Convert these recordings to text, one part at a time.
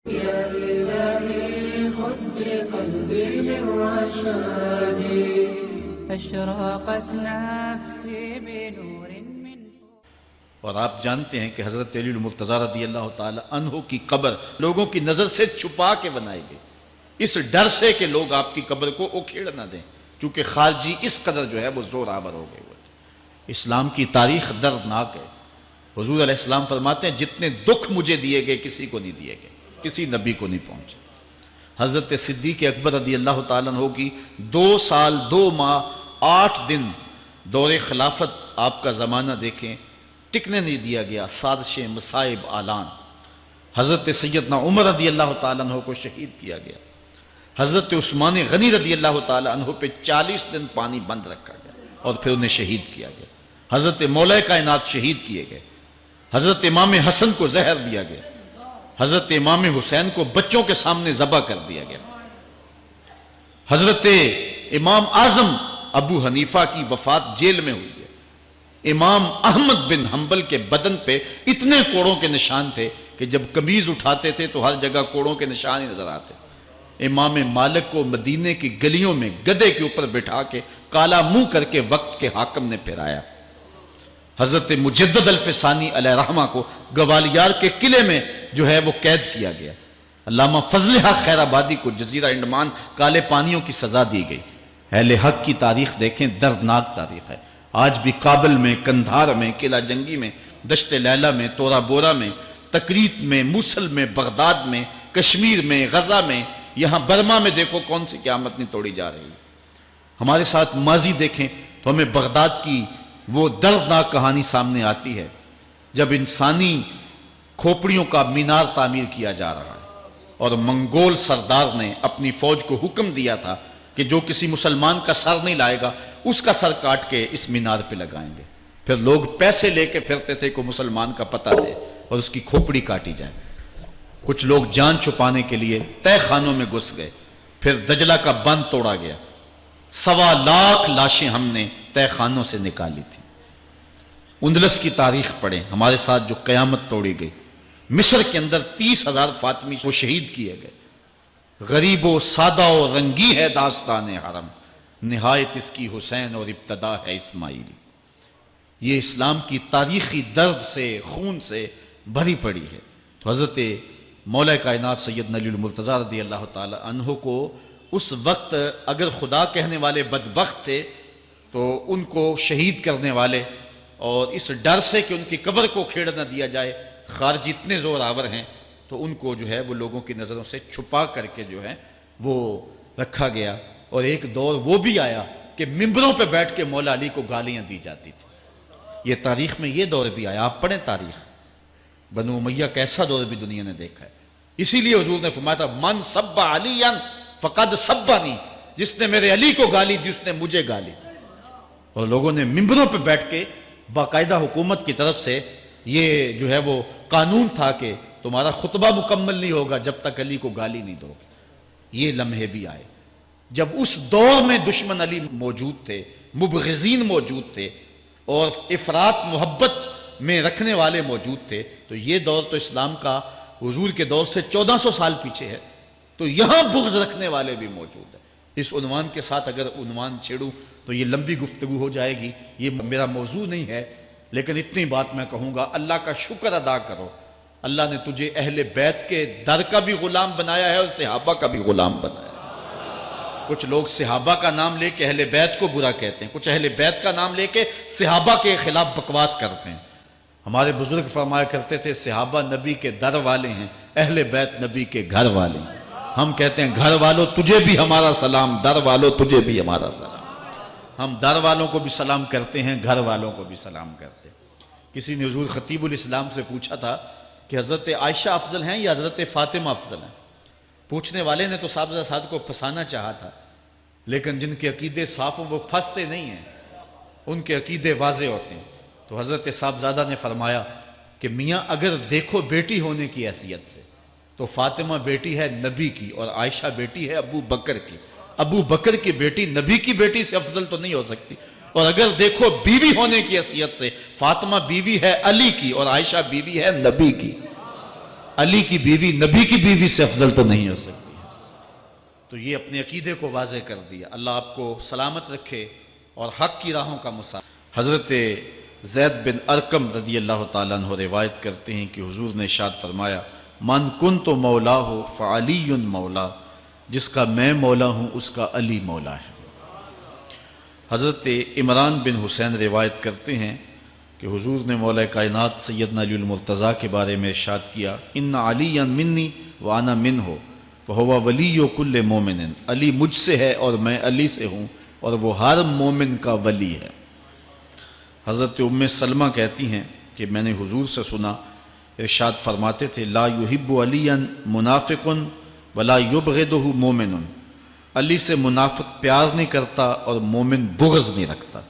يا إلهي خذ بقلبي من رشادي أشرقت نفسي بنور من اور آپ جانتے ہیں کہ حضرت علی المرتضیٰ رضی اللہ تعالی عنہ کی قبر لوگوں کی نظر سے چھپا کے بنائی گئی، اس ڈر سے کہ لوگ آپ کی قبر کو اکھیڑ نہ دیں، کیونکہ خارجی اس قدر جو ہے وہ زور آور ہو گئے ہوئے تھے۔ اسلام کی تاریخ دردناک ہے۔ حضور علیہ السلام فرماتے ہیں جتنے دکھ مجھے دیے گئے کسی کو نہیں دیے گئے، کسی نبی کو نہیں پہنچے۔ حضرت صدیق اکبر رضی اللہ تعالیٰ عنہ کی 2 سال 2 ماہ 8 دن دور خلافت آپ کا زمانہ دیکھیں، ٹکنے نہیں دیا گیا، سازشیں، مصائب، اعلان۔ حضرت سیدنا عمر رضی اللہ تعالیٰ عنہ کو شہید کیا گیا، حضرت عثمان غنی رضی اللہ تعالیٰ عنہ پہ 40 دن پانی بند رکھا گیا اور پھر انہیں شہید کیا گیا۔ حضرت مولا کائنات شہید کیے گئے، حضرت امام حسن کو زہر دیا گیا، حضرت امام حسین کو بچوں کے سامنے ذبح کر دیا گیا، حضرت امام اعظم ابو حنیفہ کی وفات جیل میں ہوئی ہے، امام احمد بن حنبل کے بدن پہ اتنے کوڑوں کے نشان تھے کہ جب قمیض اٹھاتے تھے تو ہر جگہ کوڑوں کے نشان ہی نظر آتے۔ امام مالک کو مدینے کی گلیوں میں گدھے کے اوپر بٹھا کے کالا منہ کر کے وقت کے حاکم نے پھرایا۔ حضرت مجدد الفسانی علیہ رحمہ کو گوالیار کے قلعے میں جو ہے وہ قید کیا گیا۔ علامہ فضل حق خیر آبادی کو جزیرہ انڈمان کالے پانیوں کی سزا دی گئی۔ اہل حق کی تاریخ دیکھیں، دردناک تاریخ ہے۔ آج بھی کابل میں، کندھار میں، قلعہ جنگی میں، دشت لیلہ میں، تورا بورا میں، تکریت میں، موصل میں، بغداد میں، کشمیر میں، غزہ میں، یہاں برما میں دیکھو کون سی قیامت نہیں توڑی جا رہی ہے۔ ہمارے ساتھ ماضی دیکھیں تو ہمیں بغداد کی وہ دردناک کہانی سامنے آتی ہے جب انسانی کھوپڑیوں کا مینار تعمیر کیا جا رہا ہے اور منگول سردار نے اپنی فوج کو حکم دیا تھا کہ جو کسی مسلمان کا سر نہیں لائے گا اس کا سر کاٹ کے اس مینار پہ لگائیں گے۔ پھر لوگ پیسے لے کے پھرتے تھے کہ مسلمان کا پتہ دے اور اس کی کھوپڑی کاٹی جائے۔ کچھ لوگ جان چھپانے کے لیے تہہ خانوں میں گھس گئے، پھر دجلہ کا بند توڑا گیا، 1.25 لاکھ لاشیں ہم نے تہہ خانوں سے نکالی تھی۔ اندلس کی تاریخ پڑھیں، ہمارے ساتھ جو قیامت توڑی گئی۔ مصر کے اندر 30,000 فاطمی وہ شہید کیے گئے۔ غریب و سادہ و رنگی ہے داستان حرم، نہایت اس کی حسین اور ابتدا ہے اسماعیل۔ یہ اسلام کی تاریخی درد سے، خون سے بھری پڑی ہے۔ تو حضرت مولا کائنات سیدنا علی المرتضیٰ رضی اللہ تعالی عنہ کو اس وقت اگر خدا کہنے والے بدبخت تھے تو ان کو شہید کرنے والے اور اس ڈر سے کہ ان کی قبر کو کھیڑ نہ دیا جائے، خارجی اتنے زور آور ہیں تو ان کو جو ہے وہ لوگوں کی نظروں سے چھپا کر کے جو ہے وہ رکھا گیا۔ اور ایک دور وہ بھی آیا کہ ممبروں پہ بیٹھ کے مولا علی کو گالیاں دی جاتی تھی۔ یہ تاریخ میں یہ دور بھی آیا، آپ پڑھیں تاریخ، بنو امیہ کا ایسا دور بھی دنیا نے دیکھا ہے۔ اسی لیے حضور نے فرمایا تھا من سب علی فقد سبنی، جس نے میرے علی کو گالی دی اس نے مجھے گالی دی۔ اور لوگوں نے ممبروں پہ بیٹھ کے باقاعدہ حکومت کی طرف سے یہ جو ہے وہ قانون تھا کہ تمہارا خطبہ مکمل نہیں ہوگا جب تک علی کو گالی نہیں دو گے۔ یہ لمحے بھی آئے جب اس دور میں دشمن علی موجود تھے، مبغضین موجود تھے اور افراط محبت میں رکھنے والے موجود تھے۔ تو یہ دور تو اسلام کا حضور کے دور سے 1400 سال پیچھے ہے، تو یہاں بغض رکھنے والے بھی موجود ہیں۔ اس عنوان کے ساتھ اگر عنوان چھیڑوں تو یہ لمبی گفتگو ہو جائے گی، یہ میرا موضوع نہیں ہے، لیکن اتنی بات میں کہوں گا، اللہ کا شکر ادا کرو، اللہ نے تجھے اہل بیت کے در کا بھی غلام بنایا ہے اور صحابہ کا بھی غلام بنایا ہے۔ کچھ لوگ صحابہ کا نام لے کے اہل بیت کو برا کہتے ہیں، کچھ اہل بیت کا نام لے کے صحابہ کے خلاف بکواس کرتے ہیں۔ ہمارے بزرگ فرمایا کرتے تھے صحابہ نبی کے در والے ہیں، اہل بیت نبی کے گھر والے ہیں۔ ہم کہتے ہیں گھر والوں تجھے بھی ہمارا سلام، در والوں تجھے بھی ہمارا سلام۔ ہم در والوں کو بھی سلام کرتے ہیں، گھر والوں کو بھی سلام کرتے ہیں۔ کسی نے حضور خطیب الاسلام سے پوچھا تھا کہ حضرت عائشہ افضل ہیں یا حضرت فاطمہ افضل ہیں؟ پوچھنے والے نے تو صاحبزادہ سعد کو پھنسانا چاہا تھا، لیکن جن کے عقیدے صاف ہیں وہ پھنستے نہیں ہیں، ان کے عقیدے واضح ہوتے ہیں۔ تو حضرت صاحبزادہ نے فرمایا کہ میاں اگر دیکھو بیٹی ہونے کی حیثیت سے تو فاطمہ بیٹی ہے نبی کی اور عائشہ بیٹی ہے ابو بکر کی۔ ابو بکر کی بیٹی نبی کی بیٹی سے افضل تو نہیں ہو سکتی۔ اور اگر دیکھو بیوی ہونے کی حیثیت سے فاطمہ بیوی ہے علی کی اور عائشہ بیوی ہے نبی کی۔ علی کی بیوی نبی کی بیوی سے افضل تو نہیں ہو سکتی. تو یہ اپنے عقیدے کو واضح کر دیا. اللہ آپ کو سلامت رکھے اور حق کی راہوں کا مسافر. حضرت زید بن ارقم رضی اللہ تعالیٰ عنہ روایت کرتے ہیں کہ حضور نے ارشاد فرمایا من کنت مولا ہو فعلی مولا، جس کا میں مولا ہوں اس کا علی مولا ہے. حضرت عمران بن حسین روایت کرتے ہیں کہ حضور نے مولا کائنات سیدنا علی المرتضیٰ کے بارے میں ارشاد کیا ان علی منی وانا منہ فہو ولی کل مومن، علی مجھ سے ہے اور میں علی سے ہوں اور وہ ہر مومن کا ولی ہے. حضرت ام سلمہ کہتی ہیں کہ میں نے حضور سے سنا ارشاد فرماتے تھے لا یحب علی منافق ولا یبغضہ مومن، علی سے منافق پیار نہیں کرتا اور مومن بغض نہیں رکھتا.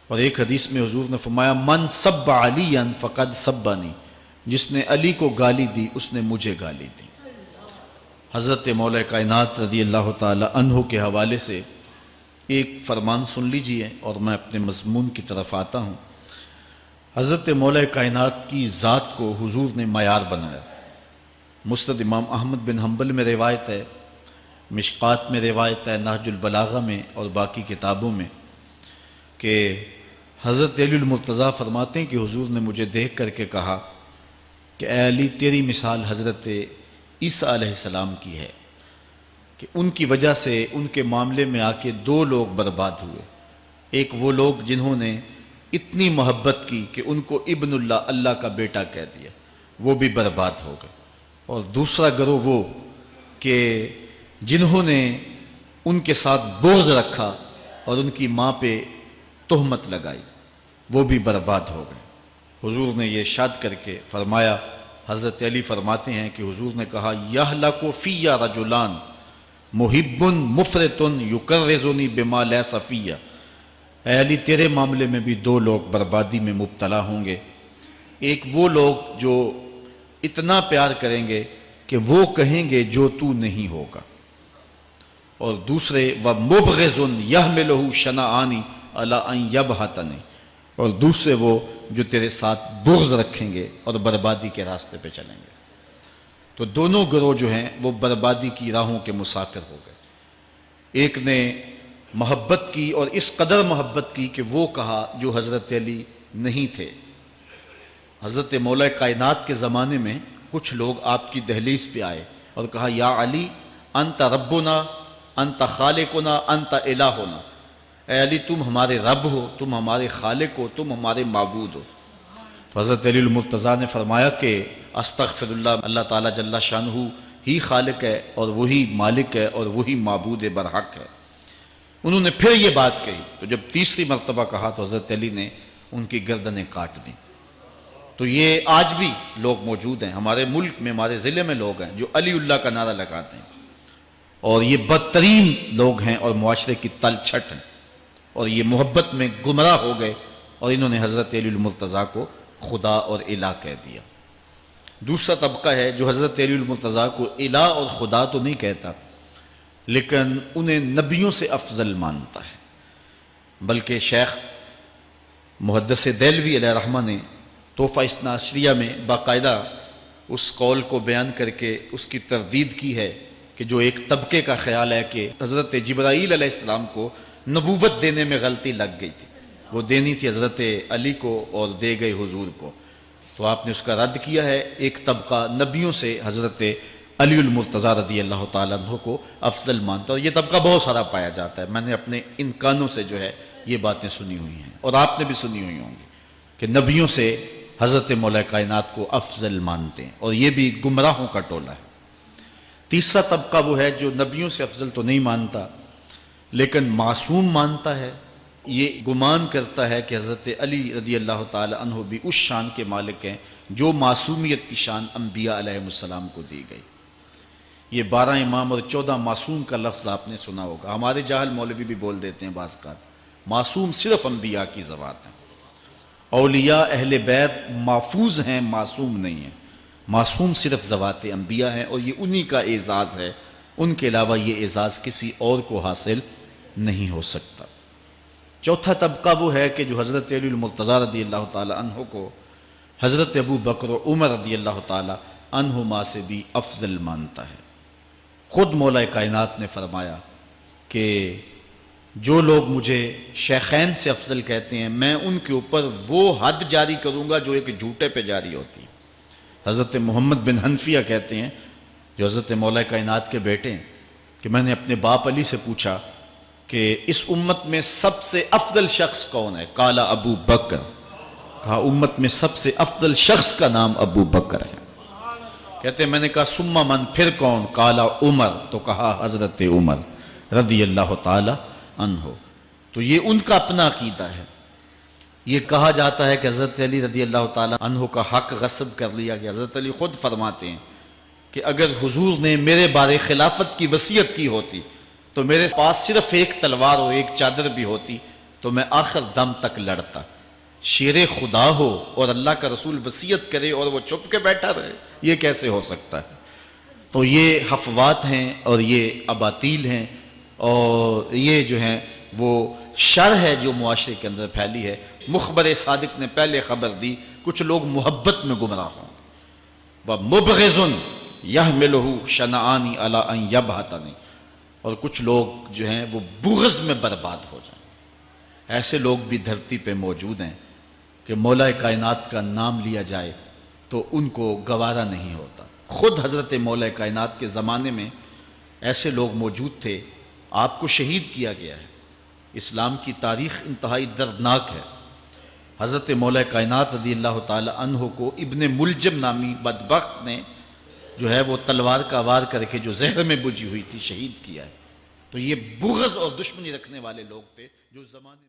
اور ایک حدیث میں حضور نے فرمایا من سب علی فقد سبنی، جس نے علی کو گالی دی اس نے مجھے گالی دی. حضرت مولا کائنات رضی اللہ تعالی عنہ کے حوالے سے ایک فرمان سن لیجئے اور میں اپنے مضمون کی طرف آتا ہوں. حضرت مولا کائنات کی ذات کو حضور نے معیار بنایا. مسند امام احمد بن حنبل میں روایت ہے، مشکات میں روایت ہے، نہج البلاغہ میں اور باقی کتابوں میں کہ حضرت علی المرتضیٰ فرماتے ہیں کہ حضور نے مجھے دیکھ کر کے کہا کہ اے علی تیری مثال حضرت عیسیٰ علیہ السلام کی ہے کہ ان کی وجہ سے ان کے معاملے میں آ کے دو لوگ برباد ہوئے. ایک وہ لوگ جنہوں نے اتنی محبت کی کہ ان کو ابن اللہ، اللہ کا بیٹا کہہ دیا، وہ بھی برباد ہو گئے. اور دوسرا گروہ وہ کہ جنہوں نے ان کے ساتھ بغض رکھا اور ان کی ماں پہ تہمت لگائی، وہ بھی برباد ہو گئے. حضور نے یہ ارشاد کر کے فرمایا، حضرت علی فرماتے ہیں کہ حضور نے کہا یہلک فی رجلان محب مفرط یکرزنی بما لیس فی، اے علی تیرے معاملے میں بھی دو لوگ بربادی میں مبتلا ہوں گے. ایک وہ لوگ جو اتنا پیار کریں گے کہ وہ کہیں گے جو تو نہیں ہوگا، اور دوسرے ومبغض یحملہ شنآنی علی ان یبہتنی، اور دوسرے وہ جو تیرے ساتھ بغض رکھیں گے اور بربادی کے راستے پہ چلیں گے. تو دونوں گروہ جو ہیں وہ بربادی کی راہوں کے مسافر ہو گئے. ایک نے محبت کی اور اس قدر محبت کی کہ وہ کہا جو حضرت علی نہیں تھے. حضرت مولا کائنات کے زمانے میں کچھ لوگ آپ کی دہلیز پہ آئے اور کہا یا علی انت ربنا انت خالقنا انت الہنا، اے علی تم ہمارے رب ہو، تم ہمارے خالق ہو، تم ہمارے معبود ہو. تو حضرت علی المرتضیٰ نے فرمایا کہ استغفر اللہ، اللہ تعالیٰ جل شانہ ہی خالق ہے اور وہی مالک ہے اور وہی معبود برحق ہے. انہوں نے پھر یہ بات کہی تو جب تیسری مرتبہ کہا تو حضرت علی نے ان کی گردنیں کاٹ دیں. تو یہ آج بھی لوگ موجود ہیں ہمارے ملک میں، ہمارے ضلع میں لوگ ہیں جو علی اللہ کا نعرہ لگاتے ہیں، اور یہ بدترین لوگ ہیں اور معاشرے کی تل چھٹ ہیں، اور یہ محبت میں گمراہ ہو گئے اور انہوں نے حضرت علی المرتضیٰ کو خدا اور الہ کہہ دیا. دوسرا طبقہ ہے جو حضرت علی المرتضیٰ کو الہ اور خدا تو نہیں کہتا لیکن انہیں نبیوں سے افضل مانتا ہے. بلکہ شیخ محدث دہلوی علیہ رحمہ نے تحفہ اثنا عشریہ میں باقاعدہ اس قول کو بیان کر کے اس کی تردید کی ہے کہ جو ایک طبقے کا خیال ہے کہ حضرت جبرائیل علیہ السلام کو نبوت دینے میں غلطی لگ گئی تھی، وہ دینی تھی حضرت علی کو اور دے گئے حضور کو. تو آپ نے اس کا رد کیا ہے. ایک طبقہ نبیوں سے حضرت علی المرتضیٰ رضی اللہ تعالیٰ عنہ کو افضل مانتا ہے، اور یہ طبقہ بہت سارا پایا جاتا ہے. میں نے اپنے ان کانوں سے جو ہے یہ باتیں سنی ہوئی ہیں اور آپ نے بھی سنی ہوئی ہوں گی کہ نبیوں سے حضرت مولا کائنات کو افضل مانتے ہیں، اور یہ بھی گمراہوں کا ٹولہ ہے. تیسرا طبقہ وہ ہے جو نبیوں سے افضل تو نہیں مانتا لیکن معصوم مانتا ہے. یہ گمان کرتا ہے کہ حضرت علی رضی اللہ تعالی عنہ بھی اس شان کے مالک ہیں جو معصومیت کی شان انبیاء علیہ السلام کو دی گئی. یہ 12 امام اور 14 معصوم کا لفظ آپ نے سنا ہوگا. ہمارے جاہل مولوی بھی بول دیتے ہیں بعض اوقات معصوم صرف انبیاء کی ذوات ہیں. اولیاء اہل بیت محفوظ ہیں، معصوم نہیں ہیں. معصوم صرف ذوات انبیاء ہیں اور یہ انہی کا اعزاز ہے، ان کے علاوہ یہ اعزاز کسی اور کو حاصل نہیں ہو سکتا. چوتھا طبقہ وہ ہے کہ جو حضرت علی المرتضیٰ رضی اللہ تعالی عنہ کو حضرت ابو بکر و عمر رضی اللہ تعالی عنہما سے بھی افضل مانتا ہے۔ خود مولا کائنات نے فرمایا کہ جو لوگ مجھے شیخین سے افضل کہتے ہیں میں ان کے اوپر وہ حد جاری کروں گا جو ایک جھوٹے پہ جاری ہوتی ہے۔ حضرت محمد بن حنفیہ کہتے ہیں جو حضرت مولا کائنات کے بیٹے ہیں کہ میں نے اپنے باپ علی سے پوچھا کہ اس امت میں سب سے افضل شخص کون ہے؟ قال ابو بکر، کہا امت میں سب سے افضل شخص کا نام ابو بکر ہے۔ کہتے ہیں میں نے کہا ثم من، پھر کون؟ قال عمر، تو کہا حضرت عمر رضی اللہ تعالی عنہ۔ تو یہ ان کا اپنا عقیدہ ہے۔ یہ کہا جاتا ہے کہ حضرت علی رضی اللہ تعالی عنہ کا حق غصب کر لیا گیا۔ حضرت علی خود فرماتے ہیں کہ اگر حضور نے میرے بارے خلافت کی وصیت کی ہوتی تو میرے پاس صرف ایک تلوار اور ایک چادر بھی ہوتی تو میں آخر دم تک لڑتا۔ شیر خدا ہو اور اللہ کا رسول وصیت کرے اور وہ چھپ کے بیٹھا رہے، یہ کیسے ہو سکتا ہے؟ تو یہ حفوات ہیں اور یہ اباطیل ہیں اور یہ جو ہیں وہ شر ہے جو معاشرے کے اندر پھیلی ہے۔ مخبر صادق نے پہلے خبر دی کچھ لوگ محبت میں گمراہ ہوں۔ وَمُبْغِضٌ يَحْمِلُهُ شَنَآنِ عَلَىٰ أَن يَبْهَتَنِ، اور کچھ لوگ جو ہیں وہ بغض میں برباد ہو جائیں۔ ایسے لوگ بھی دھرتی پہ موجود ہیں کہ مولا کائنات کا نام لیا جائے تو ان کو گوارا نہیں ہوتا۔ خود حضرت مولا کائنات کے زمانے میں ایسے لوگ موجود تھے، آپ کو شہید کیا گیا ہے۔ اسلام کی تاریخ انتہائی دردناک ہے۔ حضرت مولا کائنات رضی اللہ تعالی عنہ کو ابن ملجم نامی بدبخت نے جو ہے وہ تلوار کا وار کر کے جو زہر میں بجھی ہوئی تھی شہید کیا ہے۔ تو یہ بغض اور دشمنی رکھنے والے لوگ تھے جو زمانے